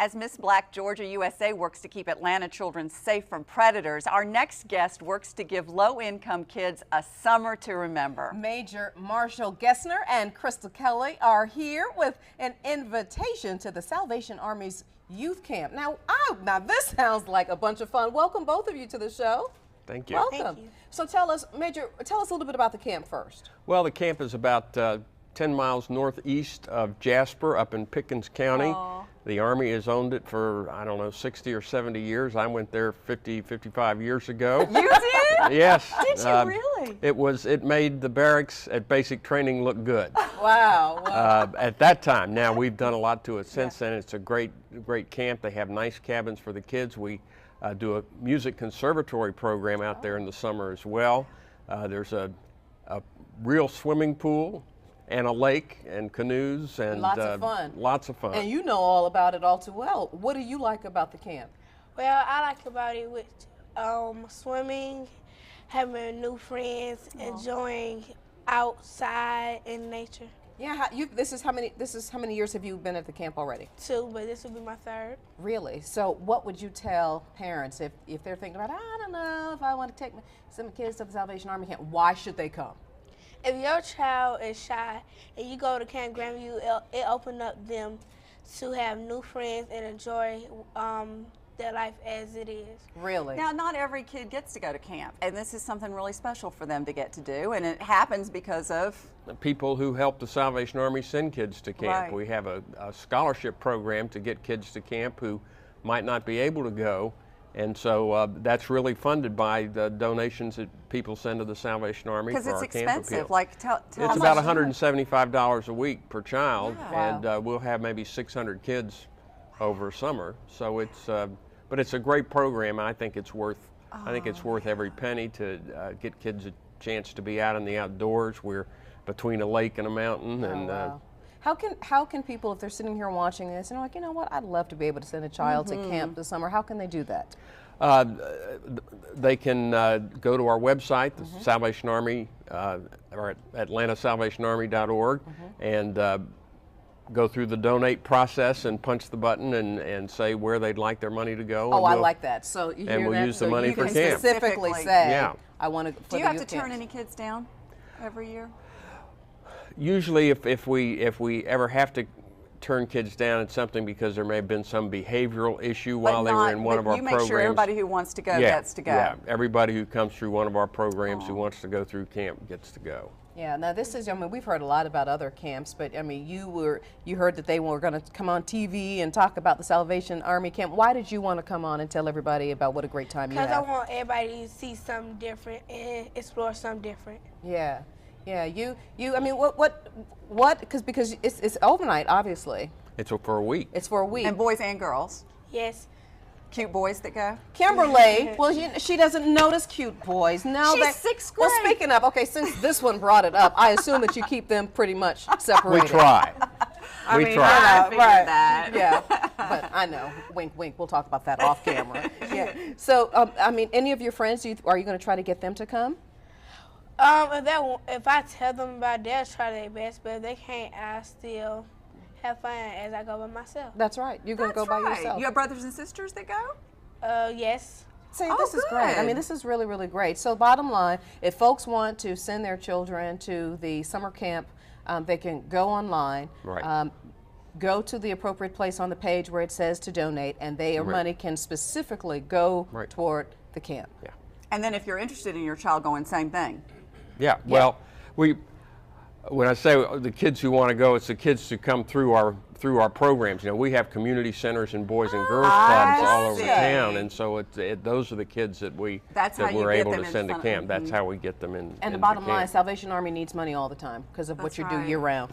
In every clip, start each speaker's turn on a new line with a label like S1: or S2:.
S1: As Miss Black Georgia USA works to keep Atlanta children safe from predators, our next guest works to give low-income kids a summer to remember.
S2: Major Marshall Gesner and Crystal Kelly are here with an invitation to the Salvation Army's youth camp. Now this sounds like a bunch of fun. Welcome both of you to the show.
S3: Thank you.
S2: Welcome.
S3: Thank
S2: you. So tell us, Major, tell us a little bit about the camp first.
S3: Well, the camp is about 10 miles northeast of Jasper up in Pickens County.
S1: Aww.
S3: The Army has owned it for, I don't know, 60 or 70 years. I went there 55 years ago.
S1: You did?
S3: Yes.
S1: Did you really?
S3: It made the barracks at basic training look good.
S2: Wow.
S3: At that time. Now we've done a lot to it since then. It's a great camp. They have nice cabins for the kids. We do a music conservatory program out there in the summer as well. There's a real swimming pool and a lake and canoes and
S2: lots of fun.
S3: Lots of fun.
S2: And you know all about it all too well. What do you like about the camp?
S4: Well, I like about it with swimming, having new friends, enjoying outside in nature.
S2: Yeah, this is how many years have you been at the camp already?
S4: 2, but this will be my 3rd.
S2: Really? So what would you tell parents if they're thinking about, I don't know if I want to take some kids to the Salvation Army camp? Why should they come?
S4: If your child is shy and you go to Camp Grandview, it opens up them to have new friends and enjoy their life as it is.
S2: Really?
S1: Now, not every kid gets to go to camp, and this is something really special for them to get to do, and it happens because of
S3: people who help the Salvation Army send kids to camp.
S1: Right.
S3: We have a scholarship program to get kids to camp who might not be able to go. And so that's really funded by the donations that people send to the Salvation Army for our camp appeal.
S1: Because it's expensive. Like, tell
S3: it's about $175 a week per child,
S1: yeah.
S3: and we'll have maybe 600 kids over summer. So it's, but it's a great program. I think it's worth. I think it's worth every penny to get kids a chance to be out in the outdoors. We're between a lake and a mountain, and.
S2: Wow. How can people, if they're sitting here watching this and like, you know what, I'd love to be able to send a child to camp this summer, how can they do that?
S3: They can go to our website, the Salvation Army, or at atlantasalvationarmy.org, and go through the donate process and punch the button and say where they'd like their money to go.
S2: Oh, I like that. So you hear
S3: and we'll
S2: that?
S3: use the
S2: So
S3: money
S2: you
S3: for
S2: can
S3: camp.
S2: specifically say, I want to.
S1: Do you have to turn any kids down every year?
S3: Usually, if we ever have to turn kids down, it's something because there may have been some behavioral issue while they were in one of our programs.
S1: You make sure everybody who wants to go gets to go.
S3: Yeah, everybody who comes through one of our programs who wants to go through camp gets to go.
S2: Yeah, now this is, I mean, we've heard a lot about other camps, but I mean, you heard that they were going to come on TV and talk about the Salvation Army camp. Why did you want to come on and tell everybody about what a great time you have?
S4: Because I want everybody to see something different and explore something different.
S2: Yeah. Yeah, I mean, because it's overnight, obviously.
S3: It's for a week.
S2: It's for a week.
S1: And boys and girls?
S4: Yes.
S1: Cute boys that go?
S2: Kimberly, well, she doesn't notice cute boys. No,
S1: she's 6th grade.
S2: Well, speaking of, okay, since this one brought it up, I assume that you keep them pretty much separated.
S3: We try.
S1: I mean,
S3: try.
S1: I figured that.
S2: Yeah, but I know. Wink, wink. We'll talk about that off camera. Yeah. So, I mean, any of your friends, are you going to try to get them to come?
S4: If I tell them about it, they'll try their best, but if they can't, I still have fun as I go by myself.
S2: That's right. You're going to go by yourself.
S1: You have brothers and sisters that go?
S4: Yes.
S2: See, this is great. I mean, this is really, really great. So bottom line, if folks want to send their children to the summer camp, they can go online.
S3: Right.
S2: Go to the appropriate place on the page where it says to donate, and their money can specifically go toward the camp.
S3: Yeah.
S1: And then if you're interested in your child going, same thing.
S3: Yeah, well, when I say the kids who want to go, it's the kids who come through our programs. You know, we have community centers and boys and girls clubs all over town, and so those are the kids that we're able to send to camp. That's how we get them in.
S2: And the bottom line, Salvation Army needs money all the time because of what you do year round.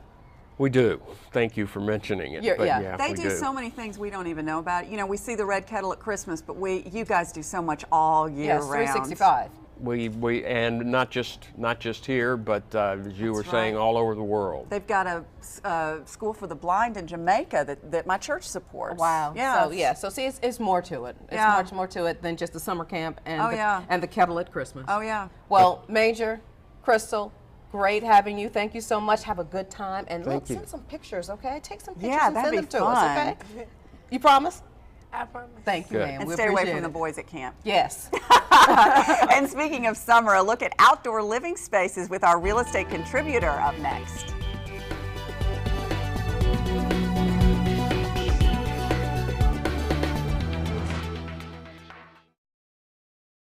S3: We do. Thank you for mentioning it.
S2: Yeah,
S1: they do so many things we don't even know about. You know, we see the red kettle at Christmas, but you guys do so much all year round.
S2: 365.
S3: We and not just here, but as you were saying, all over the world.
S1: They've got a school for the blind in Jamaica that my church supports.
S2: Wow.
S1: Yeah.
S2: So see, it's more to it. It's much more to it than just the summer camp and the kettle at Christmas.
S1: Oh yeah.
S2: Well, Major, Crystal, great having you. Thank you so much. Have a good time, and send some pictures, okay? Take some pictures and send them to us, okay? You promise?
S4: I promise.
S2: Thank you,
S3: Good.
S2: ma'am.
S1: And
S2: We
S1: stay away
S2: appreciate
S1: from the
S2: it.
S1: boys at camp.
S2: Yes.
S1: And speaking of summer, a look at outdoor living spaces with our real estate contributor up next.